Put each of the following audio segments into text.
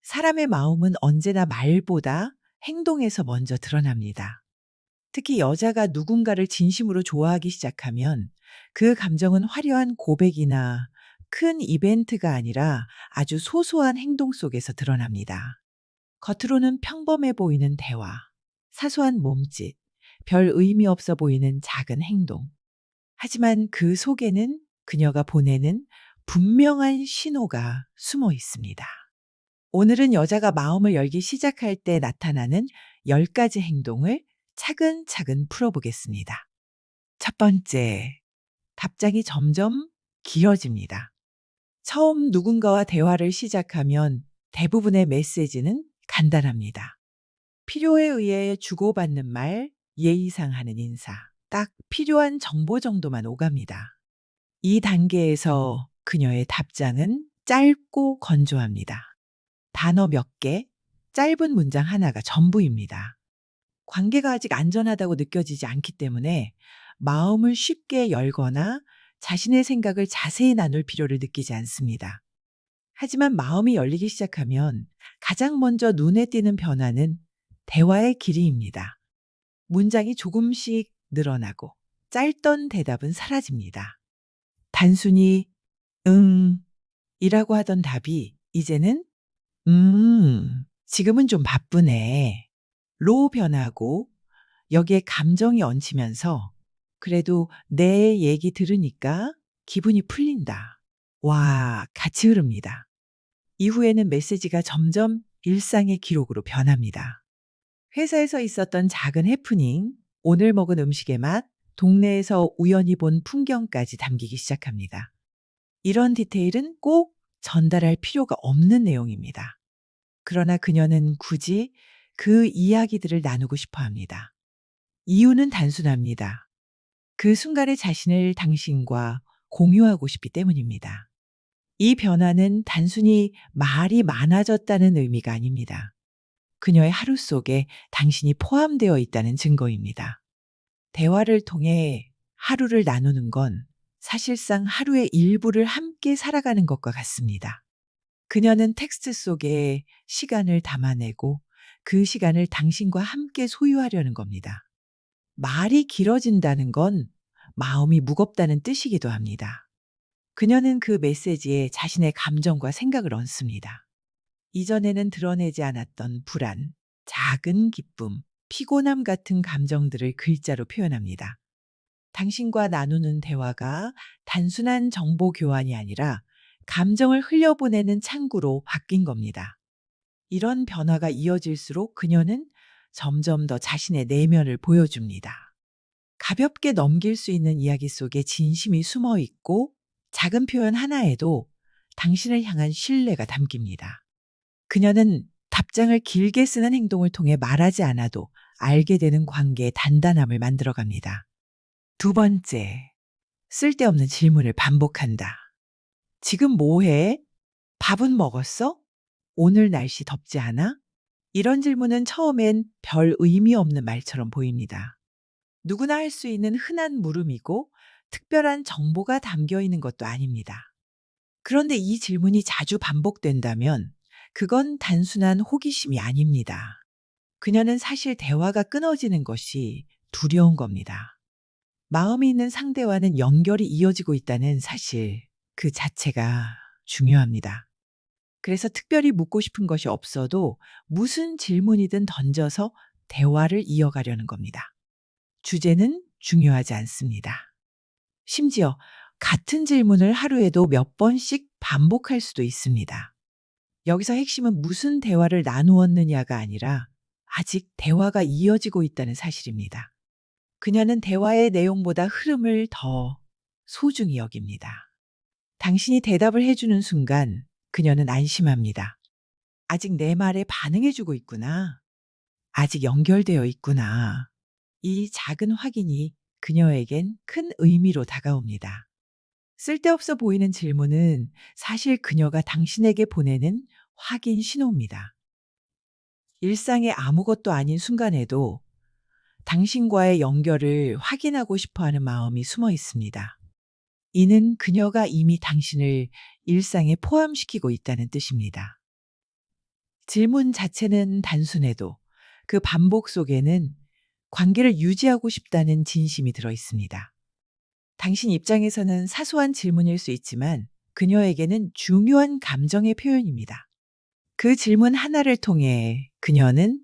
사람의 마음은 언제나 말보다 행동에서 먼저 드러납니다. 특히 여자가 누군가를 진심으로 좋아하기 시작하면 그 감정은 화려한 고백이나 큰 이벤트가 아니라 아주 소소한 행동 속에서 드러납니다. 겉으로는 평범해 보이는 대화, 사소한 몸짓, 별 의미 없어 보이는 작은 행동. 하지만 그 속에는 그녀가 보내는 분명한 신호가 숨어 있습니다. 오늘은 여자가 마음을 열기 시작할 때 나타나는 10가지 행동을 차근차근 풀어보겠습니다. 첫 번째, 답장이 점점 길어집니다. 처음 누군가와 대화를 시작하면 대부분의 메시지는 간단합니다. 필요에 의해 주고받는 말, 예의상 하는 인사, 딱 필요한 정보 정도만 오갑니다. 이 단계에서 그녀의 답장은 짧고 건조합니다. 단어 몇 개, 짧은 문장 하나가 전부입니다. 관계가 아직 안전하다고 느껴지지 않기 때문에 마음을 쉽게 열거나 자신의 생각을 자세히 나눌 필요를 느끼지 않습니다. 하지만 마음이 열리기 시작하면 가장 먼저 눈에 띄는 변화는 대화의 길이입니다. 문장이 조금씩 늘어나고 짧던 대답은 사라집니다. 단순히 응 이라고 하던 답이 이제는 지금은 좀 바쁘네 로 변하고 여기에 감정이 얹히면서 그래도 내 얘기 들으니까 기분이 풀린다. 와, 같이 흐릅니다. 이후에는 메시지가 점점 일상의 기록으로 변합니다. 회사에서 있었던 작은 해프닝, 오늘 먹은 음식의 맛, 동네에서 우연히 본 풍경까지 담기기 시작합니다. 이런 디테일은 꼭 전달할 필요가 없는 내용입니다. 그러나 그녀는 굳이 그 이야기들을 나누고 싶어 합니다. 이유는 단순합니다. 그 순간의 자신을 당신과 공유하고 싶기 때문입니다. 이 변화는 단순히 말이 많아졌다는 의미가 아닙니다. 그녀의 하루 속에 당신이 포함되어 있다는 증거입니다. 대화를 통해 하루를 나누는 건 사실상 하루의 일부를 함께 살아가는 것과 같습니다. 그녀는 텍스트 속에 시간을 담아내고 그 시간을 당신과 함께 소유하려는 겁니다. 말이 길어진다는 건 마음이 무겁다는 뜻이기도 합니다. 그녀는 그 메시지에 자신의 감정과 생각을 얹습니다. 이전에는 드러내지 않았던 불안, 작은 기쁨, 피곤함 같은 감정들을 글자로 표현합니다. 당신과 나누는 대화가 단순한 정보 교환이 아니라 감정을 흘려보내는 창구로 바뀐 겁니다. 이런 변화가 이어질수록 그녀는 점점 더 자신의 내면을 보여줍니다. 가볍게 넘길 수 있는 이야기 속에 진심이 숨어 있고 작은 표현 하나에도 당신을 향한 신뢰가 담깁니다. 그녀는 답장을 길게 쓰는 행동을 통해 말하지 않아도 알게 되는 관계의 단단함을 만들어갑니다. 두 번째, 쓸데없는 질문을 반복한다. 지금 뭐 해? 밥은 먹었어? 오늘 날씨 덥지 않아? 이런 질문은 처음엔 별 의미 없는 말처럼 보입니다. 누구나 할 수 있는 흔한 물음이고 특별한 정보가 담겨 있는 것도 아닙니다. 그런데 이 질문이 자주 반복된다면 그건 단순한 호기심이 아닙니다. 그녀는 사실 대화가 끊어지는 것이 두려운 겁니다. 마음이 있는 상대와는 연결이 이어지고 있다는 사실 그 자체가 중요합니다. 그래서 특별히 묻고 싶은 것이 없어도 무슨 질문이든 던져서 대화를 이어가려는 겁니다. 주제는 중요하지 않습니다. 심지어 같은 질문을 하루에도 몇 번씩 반복할 수도 있습니다. 여기서 핵심은 무슨 대화를 나누었느냐가 아니라 아직 대화가 이어지고 있다는 사실입니다. 그녀는 대화의 내용보다 흐름을 더 소중히 여깁니다. 당신이 대답을 해주는 순간 그녀는 안심합니다. 아직 내 말에 반응해주고 있구나. 아직 연결되어 있구나. 이 작은 확인이 그녀에겐 큰 의미로 다가옵니다. 쓸데없어 보이는 질문은 사실 그녀가 당신에게 보내는 확인 신호입니다. 일상의 아무것도 아닌 순간에도 당신과의 연결을 확인하고 싶어 하는 마음이 숨어 있습니다. 이는 그녀가 이미 당신을 일상에 포함시키고 있다는 뜻입니다. 질문 자체는 단순해도 그 반복 속에는 관계를 유지하고 싶다는 진심이 들어 있습니다. 당신 입장에서는 사소한 질문일 수 있지만 그녀에게는 중요한 감정의 표현입니다. 그 질문 하나를 통해 그녀는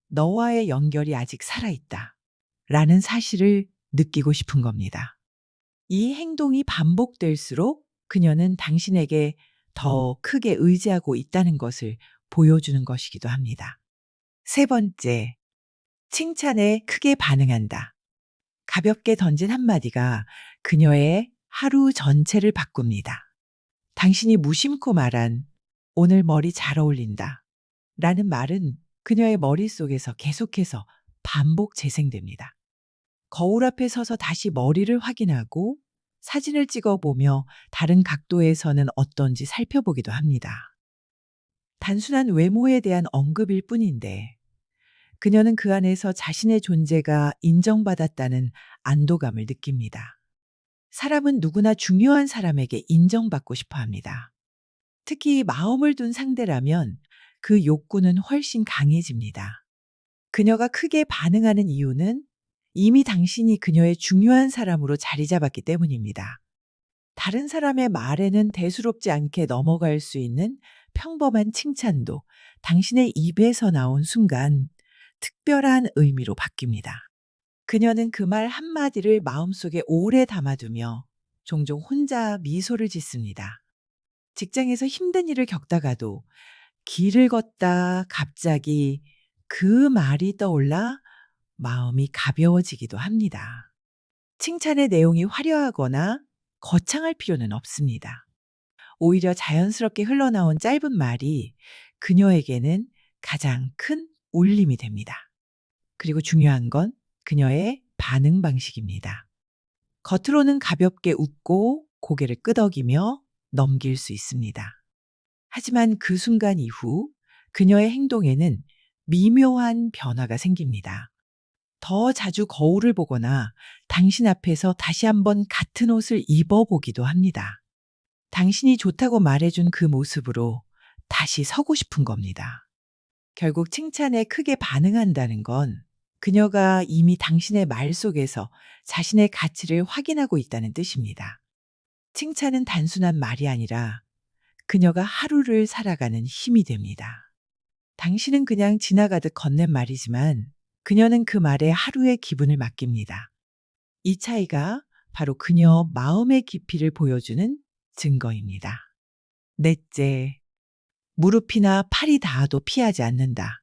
너와의 연결이 아직 살아있다 라는 사실을 느끼고 싶은 겁니다. 이 행동이 반복될수록 그녀는 당신에게 더 크게 의지하고 있다는 것을 보여주는 것이기도 합니다. 세 번째, 칭찬에 크게 반응한다. 가볍게 던진 한마디가 그녀의 하루 전체를 바꿉니다. 당신이 무심코 말한 오늘 머리 잘 어울린다 라는 말은 그녀의 머릿속에서 계속해서 반복 재생됩니다. 거울 앞에 서서 다시 머리를 확인하고 사진을 찍어보며 다른 각도에서는 어떤지 살펴보기도 합니다. 단순한 외모에 대한 언급일 뿐인데 그녀는 그 안에서 자신의 존재가 인정받았다는 안도감을 느낍니다. 사람은 누구나 중요한 사람에게 인정받고 싶어 합니다. 특히 마음을 둔 상대라면 그 욕구는 훨씬 강해집니다. 그녀가 크게 반응하는 이유는 이미 당신이 그녀의 중요한 사람으로 자리 잡았기 때문입니다. 다른 사람의 말에는 대수롭지 않게 넘어갈 수 있는 평범한 칭찬도 당신의 입에서 나온 순간 특별한 의미로 바뀝니다. 그녀는 그 말 한마디를 마음속에 오래 담아두며 종종 혼자 미소를 짓습니다. 직장에서 힘든 일을 겪다가도 길을 걷다 갑자기 그 말이 떠올라 마음이 가벼워지기도 합니다. 칭찬의 내용이 화려하거나 거창할 필요는 없습니다. 오히려 자연스럽게 흘러나온 짧은 말이 그녀에게는 가장 큰 울림이 됩니다. 그리고 중요한 건 그녀의 반응 방식입니다. 겉으로는 가볍게 웃고 고개를 끄덕이며 넘길 수 있습니다. 하지만 그 순간 이후 그녀의 행동에는 미묘한 변화가 생깁니다. 더 자주 거울을 보거나 당신 앞에서 다시 한번 같은 옷을 입어보기도 합니다. 당신이 좋다고 말해준 그 모습으로 다시 서고 싶은 겁니다. 결국 칭찬에 크게 반응한다는 건 그녀가 이미 당신의 말 속에서 자신의 가치를 확인하고 있다는 뜻입니다. 칭찬은 단순한 말이 아니라 그녀가 하루를 살아가는 힘이 됩니다. 당신은 그냥 지나가듯 건넨 말이지만 그녀는 그 말에 하루의 기분을 맡깁니다. 이 차이가 바로 그녀 마음의 깊이를 보여주는 증거입니다. 넷째, 무릎이나 팔이 닿아도 피하지 않는다.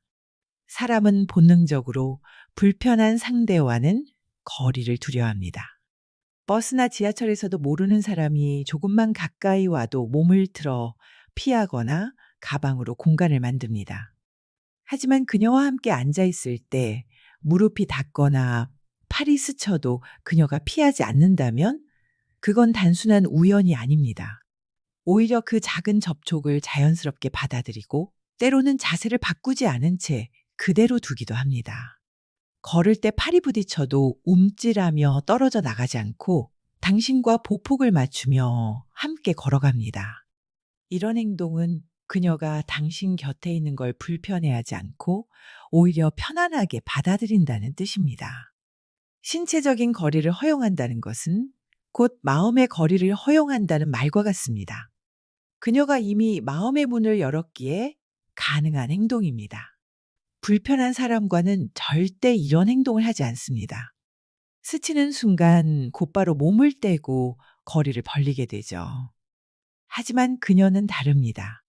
사람은 본능적으로 불편한 상대와는 거리를 두려워합니다. 버스나 지하철에서도 모르는 사람이 조금만 가까이 와도 몸을 틀어 피하거나 가방으로 공간을 만듭니다. 하지만 그녀와 함께 앉아 있을 때 무릎이 닿거나 팔이 스쳐도 그녀가 피하지 않는다면 그건 단순한 우연이 아닙니다. 오히려 그 작은 접촉을 자연스럽게 받아들이고 때로는 자세를 바꾸지 않은 채 그대로 두기도 합니다. 걸을 때 팔이 부딪혀도 움찔하며 떨어져 나가지 않고 당신과 보폭을 맞추며 함께 걸어갑니다. 이런 행동은 그녀가 당신 곁에 있는 걸 불편해하지 않고 오히려 편안하게 받아들인다는 뜻입니다. 신체적인 거리를 허용한다는 것은 곧 마음의 거리를 허용한다는 말과 같습니다. 그녀가 이미 마음의 문을 열었기에 가능한 행동입니다. 불편한 사람과는 절대 이런 행동을 하지 않습니다. 스치는 순간 곧바로 몸을 떼고 거리를 벌리게 되죠. 하지만 그녀는 다릅니다.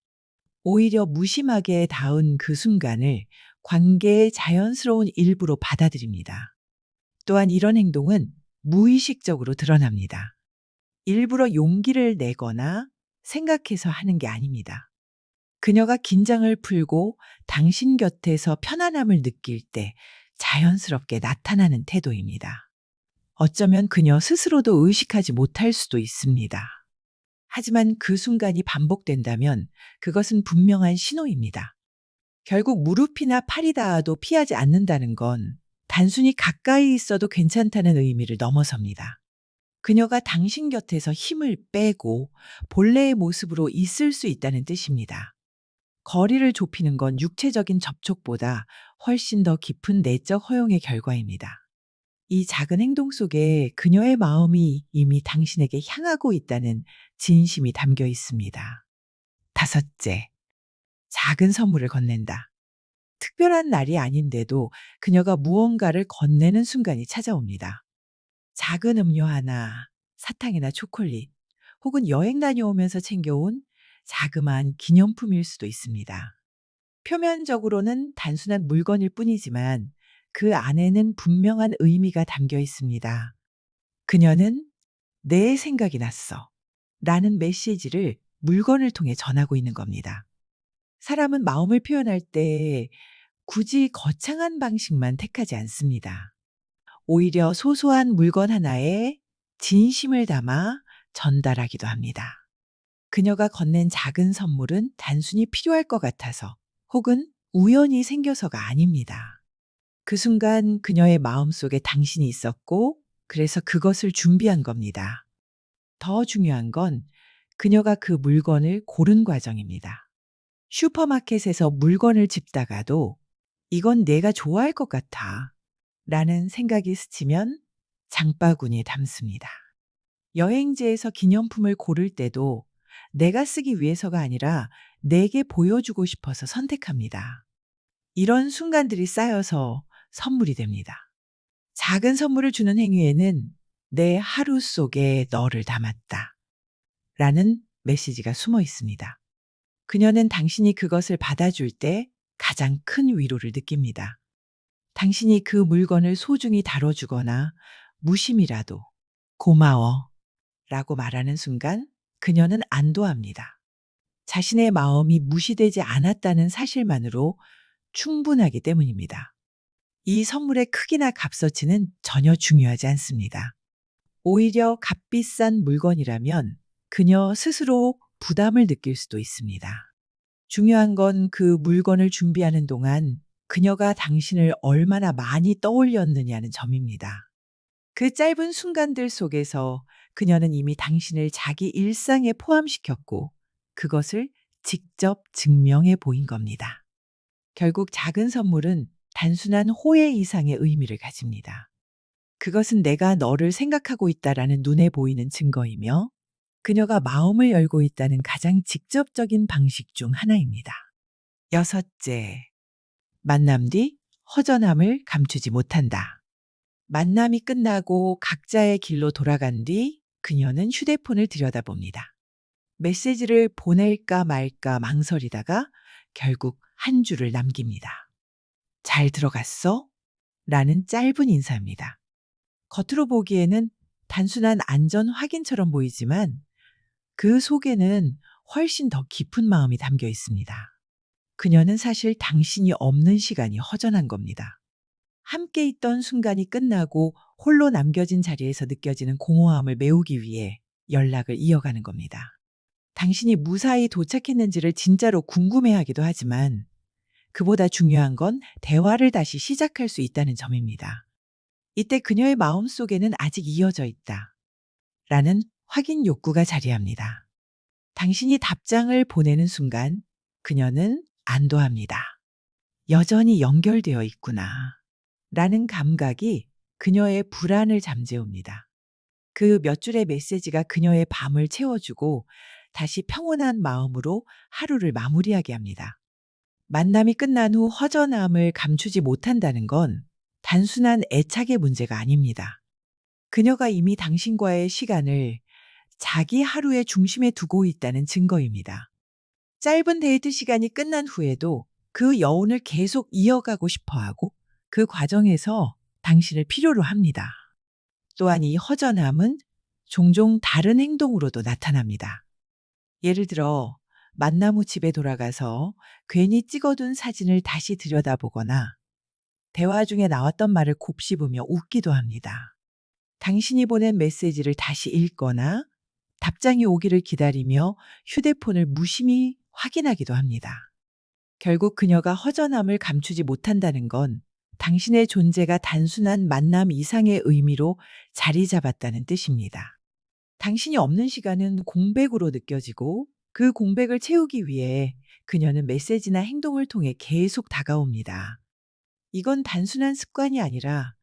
오히려 무심하게 닿은 그 순간을 관계의 자연스러운 일부로 받아들입니다. 또한 이런 행동은 무의식적으로 드러납니다. 일부러 용기를 내거나 생각해서 하는 게 아닙니다. 그녀가 긴장을 풀고 당신 곁에서 편안함을 느낄 때 자연스럽게 나타나는 태도입니다. 어쩌면 그녀 스스로도 의식하지 못할 수도 있습니다. 하지만 그 순간이 반복된다면 그것은 분명한 신호입니다. 결국 무릎이나 팔이 닿아도 피하지 않는다는 건 단순히 가까이 있어도 괜찮다는 의미를 넘어섭니다. 그녀가 당신 곁에서 힘을 빼고 본래의 모습으로 있을 수 있다는 뜻입니다. 거리를 좁히는 건 육체적인 접촉보다 훨씬 더 깊은 내적 허용의 결과입니다. 이 작은 행동 속에 그녀의 마음이 이미 당신에게 향하고 있다는 진심이 담겨 있습니다. 다섯째, 작은 선물을 건넨다. 특별한 날이 아닌데도 그녀가 무언가를 건네는 순간이 찾아옵니다. 작은 음료 하나, 사탕이나 초콜릿, 혹은 여행 다녀오면서 챙겨온 자그마한 기념품일 수도 있습니다. 표면적으로는 단순한 물건일 뿐이지만 그 안에는 분명한 의미가 담겨 있습니다. 그녀는 내 생각이 났어. 라는 메시지를 물건을 통해 전하고 있는 겁니다. 사람은 마음을 표현할 때 굳이 거창한 방식만 택하지 않습니다. 오히려 소소한 물건 하나에 진심을 담아 전달하기도 합니다. 그녀가 건넨 작은 선물은 단순히 필요할 것 같아서 혹은 우연히 생겨서가 아닙니다. 그 순간 그녀의 마음속에 당신이 있었고 그래서 그것을 준비한 겁니다. 더 중요한 건 그녀가 그 물건을 고른 과정입니다. 슈퍼마켓에서 물건을 집다가도 이건 내가 좋아할 것 같아 라는 생각이 스치면 장바구니에 담습니다. 여행지에서 기념품을 고를 때도 내가 쓰기 위해서가 아니라 내게 보여주고 싶어서 선택합니다. 이런 순간들이 쌓여서 선물이 됩니다. 작은 선물을 주는 행위에는 내 하루 속에 너를 담았다 라는 메시지가 숨어 있습니다. 그녀는 당신이 그것을 받아줄 때 가장 큰 위로를 느낍니다. 당신이 그 물건을 소중히 다뤄주거나 무심이라도 고마워 라고 말하는 순간 그녀는 안도합니다. 자신의 마음이 무시되지 않았다는 사실만으로 충분하기 때문입니다. 이 선물의 크기나 값어치는 전혀 중요하지 않습니다. 오히려 값비싼 물건이라면 그녀 스스로 부담을 느낄 수도 있습니다. 중요한 건 그 물건을 준비하는 동안 그녀가 당신을 얼마나 많이 떠올렸느냐는 점입니다. 그 짧은 순간들 속에서 그녀는 이미 당신을 자기 일상에 포함시켰고 그것을 직접 증명해 보인 겁니다. 결국 작은 선물은 단순한 호혜 이상의 의미를 가집니다. 그것은 내가 너를 생각하고 있다라는 눈에 보이는 증거이며 그녀가 마음을 열고 있다는 가장 직접적인 방식 중 하나입니다. 여섯째, 만남 뒤 허전함을 감추지 못한다. 만남이 끝나고 각자의 길로 돌아간 뒤 그녀는 휴대폰을 들여다봅니다. 메시지를 보낼까 말까 망설이다가 결국 한 줄을 남깁니다. 잘 들어갔어? 라는 짧은 인사입니다. 겉으로 보기에는 단순한 안전 확인처럼 보이지만 그 속에는 훨씬 더 깊은 마음이 담겨 있습니다. 그녀는 사실 당신이 없는 시간이 허전한 겁니다. 함께 있던 순간이 끝나고 홀로 남겨진 자리에서 느껴지는 공허함을 메우기 위해 연락을 이어가는 겁니다. 당신이 무사히 도착했는지를 진짜로 궁금해하기도 하지만 그보다 중요한 건 대화를 다시 시작할 수 있다는 점입니다. 이때 그녀의 마음속에는 아직 이어져 있다 라는 확인 욕구가 자리합니다. 당신이 답장을 보내는 순간 그녀는 안도합니다. 여전히 연결되어 있구나 라는 감각이 그녀의 불안을 잠재웁니다. 그 몇 줄의 메시지가 그녀의 밤을 채워주고 다시 평온한 마음으로 하루를 마무리하게 합니다. 만남이 끝난 후 허전함을 감추지 못한다는 건 단순한 애착의 문제가 아닙니다. 그녀가 이미 당신과의 시간을 자기 하루의 중심에 두고 있다는 증거입니다. 짧은 데이트 시간이 끝난 후에도 그 여운을 계속 이어가고 싶어 하고 그 과정에서 당신을 필요로 합니다. 또한 이 허전함은 종종 다른 행동으로도 나타납니다. 예를 들어 만남 후 집에 돌아가서 괜히 찍어둔 사진을 다시 들여다보거나 대화 중에 나왔던 말을 곱씹으며 웃기도 합니다. 당신이 보낸 메시지를 다시 읽거나 답장이 오기를 기다리며 휴대폰을 무심히 확인하기도 합니다. 결국 그녀가 허전함을 감추지 못한다는 건 당신의 존재가 단순한 만남 이상의 의미로 자리 잡았다는 뜻입니다. 당신이 없는 시간은 공백으로 느껴지고 그 공백을 채우기 위해 그녀는 메시지나 행동을 통해 계속 다가옵니다. 이건 단순한 습관이 아니라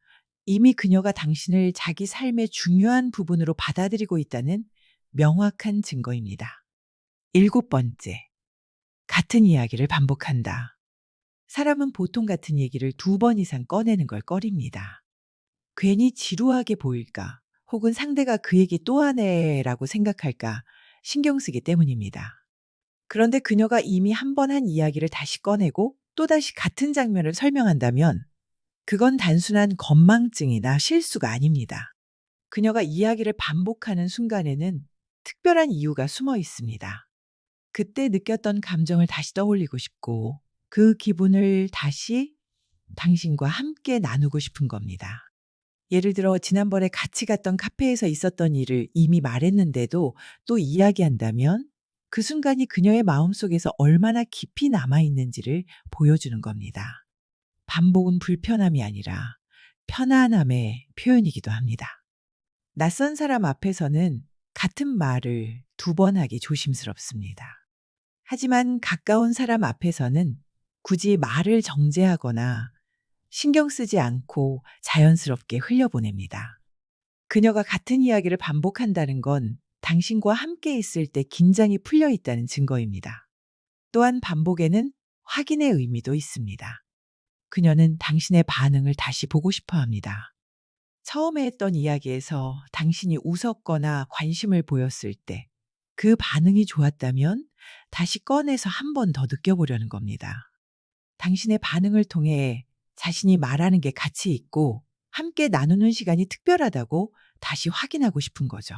이미 그녀가 당신을 자기 삶의 중요한 부분으로 받아들이고 있다는 명확한 증거입니다. 일곱 번째, 같은 이야기를 반복한다. 사람은 보통 같은 얘기를 2번 이상 꺼내는 걸 꺼립니다. 괜히 지루하게 보일까, 혹은 상대가 그 얘기 또 하네라고 생각할까 신경 쓰기 때문입니다. 그런데 그녀가 이미 한 번 한 이야기를 다시 꺼내고 또다시 같은 장면을 설명한다면 그건 단순한 건망증이나 실수가 아닙니다. 그녀가 이야기를 반복하는 순간에는 특별한 이유가 숨어 있습니다. 그때 느꼈던 감정을 다시 떠올리고 싶고 그 기분을 다시 당신과 함께 나누고 싶은 겁니다. 예를 들어 지난번에 같이 갔던 카페에서 있었던 일을 이미 말했는데도 또 이야기한다면 그 순간이 그녀의 마음속에서 얼마나 깊이 남아있는지를 보여주는 겁니다. 반복은 불편함이 아니라 편안함의 표현이기도 합니다. 낯선 사람 앞에서는 같은 말을 2번 하기 조심스럽습니다. 하지만 가까운 사람 앞에서는 굳이 말을 정제하거나 신경 쓰지 않고 자연스럽게 흘려보냅니다. 그녀가 같은 이야기를 반복한다는 건 당신과 함께 있을 때 긴장이 풀려 있다는 증거입니다. 또한 반복에는 확인의 의미도 있습니다. 그녀는 당신의 반응을 다시 보고 싶어 합니다. 처음에 했던 이야기에서 당신이 웃었거나 관심을 보였을 때 그 반응이 좋았다면 다시 꺼내서 한 번 더 느껴보려는 겁니다. 당신의 반응을 통해 자신이 말하는 게 가치 있고 함께 나누는 시간이 특별하다고 다시 확인하고 싶은 거죠.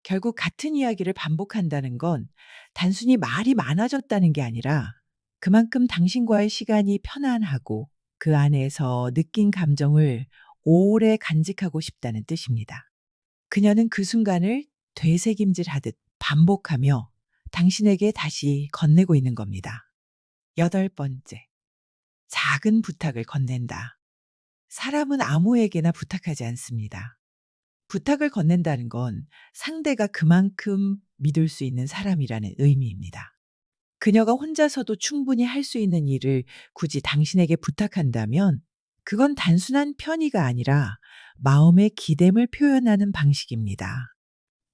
결국 같은 이야기를 반복한다는 건 단순히 말이 많아졌다는 게 아니라 그만큼 당신과의 시간이 편안하고 그 안에서 느낀 감정을 오래 간직하고 싶다는 뜻입니다. 그녀는 그 순간을 되새김질하듯 반복하며 당신에게 다시 건네고 있는 겁니다. 여덟 번째, 작은 부탁을 건넨다. 사람은 아무에게나 부탁하지 않습니다. 부탁을 건넨다는 건 상대가 그만큼 믿을 수 있는 사람이라는 의미입니다. 그녀가 혼자서도 충분히 할 수 있는 일을 굳이 당신에게 부탁한다면 그건 단순한 편의가 아니라 마음의 기댐을 표현하는 방식입니다.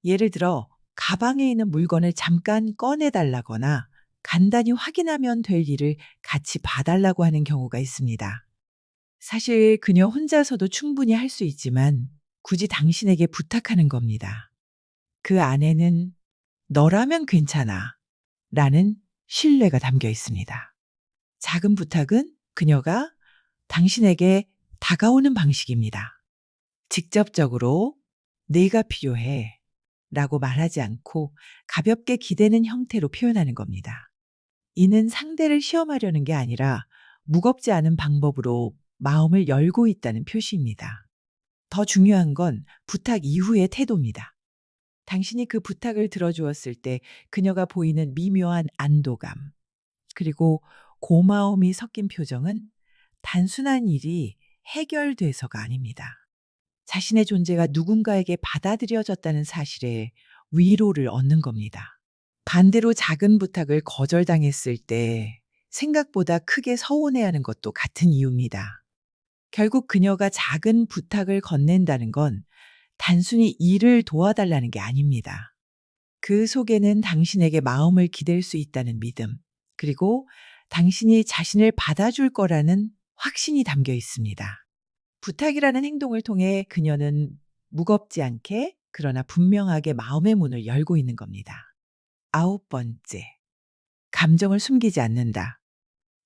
예를 들어 가방에 있는 물건을 잠깐 꺼내달라거나 간단히 확인하면 될 일을 같이 봐달라고 하는 경우가 있습니다. 사실 그녀 혼자서도 충분히 할 수 있지만 굳이 당신에게 부탁하는 겁니다. 그 안에는 너라면 괜찮아 라는 신뢰가 담겨 있습니다. 작은 부탁은 그녀가 당신에게 다가오는 방식입니다. 직접적으로 내가 필요해 라고 말하지 않고 가볍게 기대는 형태로 표현하는 겁니다. 이는 상대를 시험하려는 게 아니라 무겁지 않은 방법으로 마음을 열고 있다는 표시입니다. 더 중요한 건 부탁 이후의 태도입니다. 당신이 그 부탁을 들어주었을 때 그녀가 보이는 미묘한 안도감, 그리고 고마움이 섞인 표정은 단순한 일이 해결돼서가 아닙니다. 자신의 존재가 누군가에게 받아들여졌다는 사실에 위로를 얻는 겁니다. 반대로 작은 부탁을 거절당했을 때 생각보다 크게 서운해하는 것도 같은 이유입니다. 결국 그녀가 작은 부탁을 건넨다는 건 단순히 일을 도와달라는 게 아닙니다. 그 속에는 당신에게 마음을 기댈 수 있다는 믿음, 그리고 당신이 자신을 받아줄 거라는 확신이 담겨 있습니다. 부탁이라는 행동을 통해 그녀는 무겁지 않게 그러나 분명하게 마음의 문을 열고 있는 겁니다. 아홉 번째, 감정을 숨기지 않는다.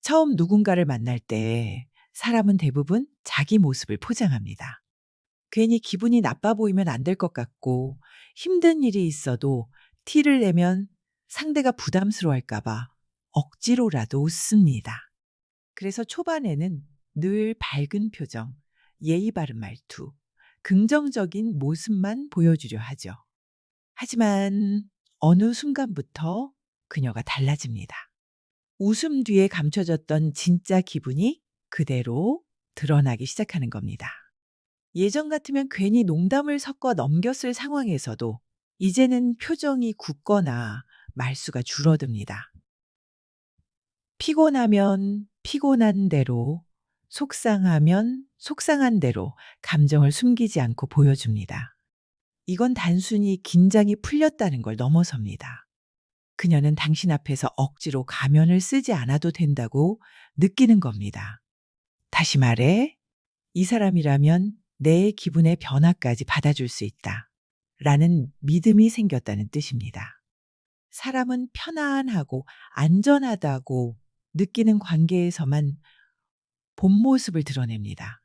처음 누군가를 만날 때 사람은 대부분 자기 모습을 포장합니다. 괜히 기분이 나빠 보이면 안 될 것 같고 힘든 일이 있어도 티를 내면 상대가 부담스러워할까 봐 억지로라도 웃습니다. 그래서 초반에는 늘 밝은 표정, 예의 바른 말투, 긍정적인 모습만 보여주려 하죠. 하지만 어느 순간부터 그녀가 달라집니다. 웃음 뒤에 감춰졌던 진짜 기분이 그대로 드러나기 시작하는 겁니다. 예전 같으면 괜히 농담을 섞어 넘겼을 상황에서도 이제는 표정이 굳거나 말수가 줄어듭니다. 피곤하면 피곤한 대로, 속상하면 속상한 대로 감정을 숨기지 않고 보여줍니다. 이건 단순히 긴장이 풀렸다는 걸 넘어섭니다. 그녀는 당신 앞에서 억지로 가면을 쓰지 않아도 된다고 느끼는 겁니다. 다시 말해, 이 사람이라면 내 기분의 변화까지 받아줄 수 있다. 라는 믿음이 생겼다는 뜻입니다. 사람은 편안하고 안전하다고 느끼는 관계에서만 본 모습을 드러냅니다.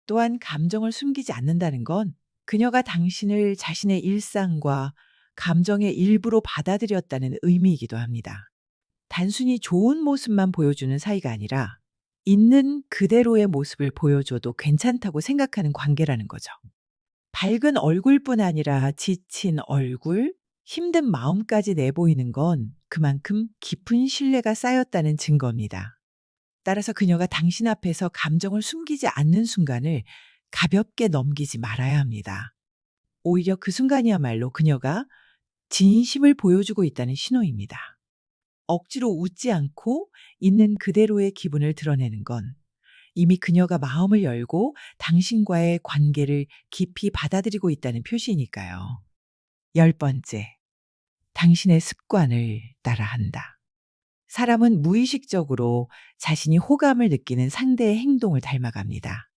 또한 감정을 숨기지 않는다는 건 그녀가 당신을 자신의 일상과 감정의 일부로 받아들였다는 의미이기도 합니다. 단순히 좋은 모습만 보여주는 사이가 아니라 있는 그대로의 모습을 보여줘도 괜찮다고 생각하는 관계라는 거죠. 밝은 얼굴뿐 아니라 지친 얼굴, 힘든 마음까지 내보이는 건 그만큼 깊은 신뢰가 쌓였다는 증거입니다. 따라서 그녀가 당신 앞에서 감정을 숨기지 않는 순간을 가볍게 넘기지 말아야 합니다. 오히려 그 순간이야말로 그녀가 진심을 보여주고 있다는 신호입니다. 억지로 웃지 않고 있는 그대로의 기분을 드러내는 건 이미 그녀가 마음을 열고 당신과의 관계를 깊이 받아들이고 있다는 표시니까요. 10번째, 당신의 습관을 따라한다. 사람은 무의식적으로 자신이 호감을 느끼는 상대의 행동을 닮아갑니다.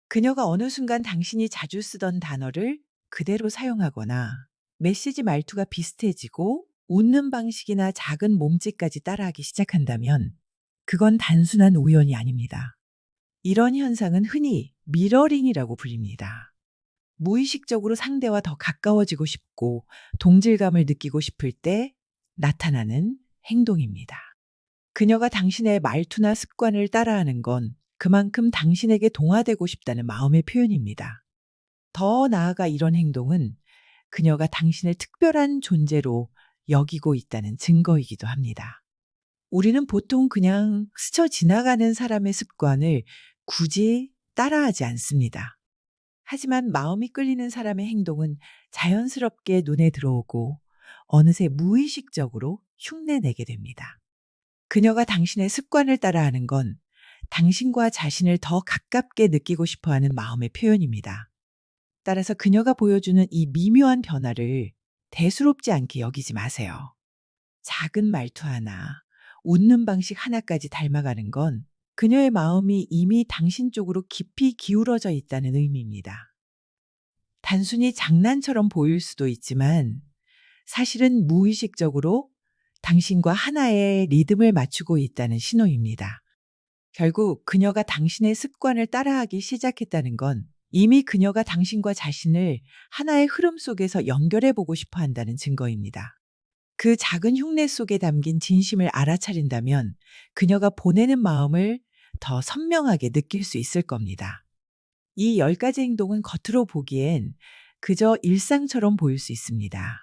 그녀가 어느 순간 당신이 자주 쓰던 단어를 그대로 사용하거나 메시지 말투가 비슷해지고 웃는 방식이나 작은 몸짓까지 따라하기 시작한다면 그건 단순한 우연이 아닙니다. 이런 현상은 흔히 미러링이라고 불립니다. 무의식적으로 상대와 더 가까워지고 싶고 동질감을 느끼고 싶을 때 나타나는 행동입니다. 그녀가 당신의 말투나 습관을 따라하는 건 그만큼 당신에게 동화되고 싶다는 마음의 표현입니다. 더 나아가 이런 행동은 그녀가 당신을 특별한 존재로 여기고 있다는 증거이기도 합니다. 우리는 보통 그냥 스쳐 지나가는 사람의 습관을 굳이 따라하지 않습니다. 하지만 마음이 끌리는 사람의 행동은 자연스럽게 눈에 들어오고 어느새 무의식적으로 흉내내게 됩니다. 그녀가 당신의 습관을 따라하는 건 당신과 자신을 더 가깝게 느끼고 싶어 하는 마음의 표현입니다. 따라서 그녀가 보여주는 이 미묘한 변화를 대수롭지 않게 여기지 마세요. 작은 말투 하나, 웃는 방식 하나까지 닮아가는 건 그녀의 마음이 이미 당신 쪽으로 깊이 기울어져 있다는 의미입니다. 단순히 장난처럼 보일 수도 있지만 사실은 무의식적으로 당신과 하나의 리듬을 맞추고 있다는 신호입니다. 결국 그녀가 당신의 습관을 따라하기 시작했다는 건 이미 그녀가 당신과 자신을 하나의 흐름 속에서 연결해 보고 싶어 한다는 증거입니다. 그 작은 흉내 속에 담긴 진심을 알아차린다면 그녀가 보내는 마음을 더 선명하게 느낄 수 있을 겁니다. 이 10가지 행동은 겉으로 보기엔 그저 일상처럼 보일 수 있습니다.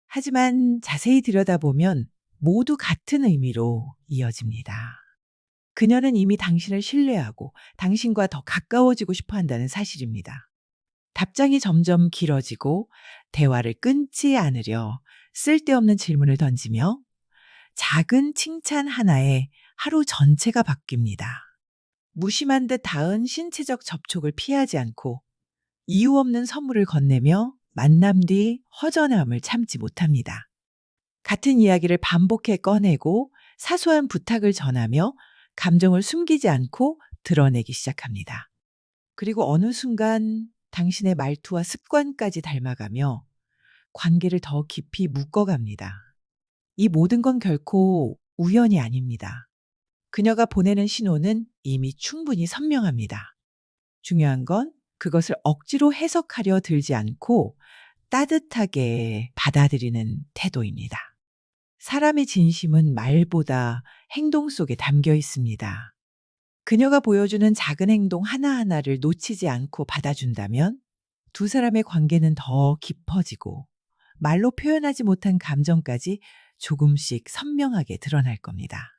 하지만 자세히 들여다보면 모두 같은 의미로 이어집니다. 그녀는 이미 당신을 신뢰하고 당신과 더 가까워지고 싶어 한다는 사실입니다. 답장이 점점 길어지고 대화를 끊지 않으려 쓸데없는 질문을 던지며 작은 칭찬 하나에 하루 전체가 바뀝니다. 무심한 듯 닿은 신체적 접촉을 피하지 않고 이유 없는 선물을 건네며 만남 뒤 허전함을 참지 못합니다. 같은 이야기를 반복해 꺼내고 사소한 부탁을 전하며 감정을 숨기지 않고 드러내기 시작합니다. 그리고 어느 순간 당신의 말투와 습관까지 닮아가며 관계를 더 깊이 묶어갑니다. 이 모든 건 결코 우연이 아닙니다. 그녀가 보내는 신호는 이미 충분히 선명합니다. 중요한 건 그것을 억지로 해석하려 들지 않고 따뜻하게 받아들이는 태도입니다. 사람의 진심은 말보다 행동 속에 담겨 있습니다. 그녀가 보여주는 작은 행동 하나하나를 놓치지 않고 받아준다면 두 사람의 관계는 더 깊어지고 말로 표현하지 못한 감정까지 조금씩 선명하게 드러날 겁니다.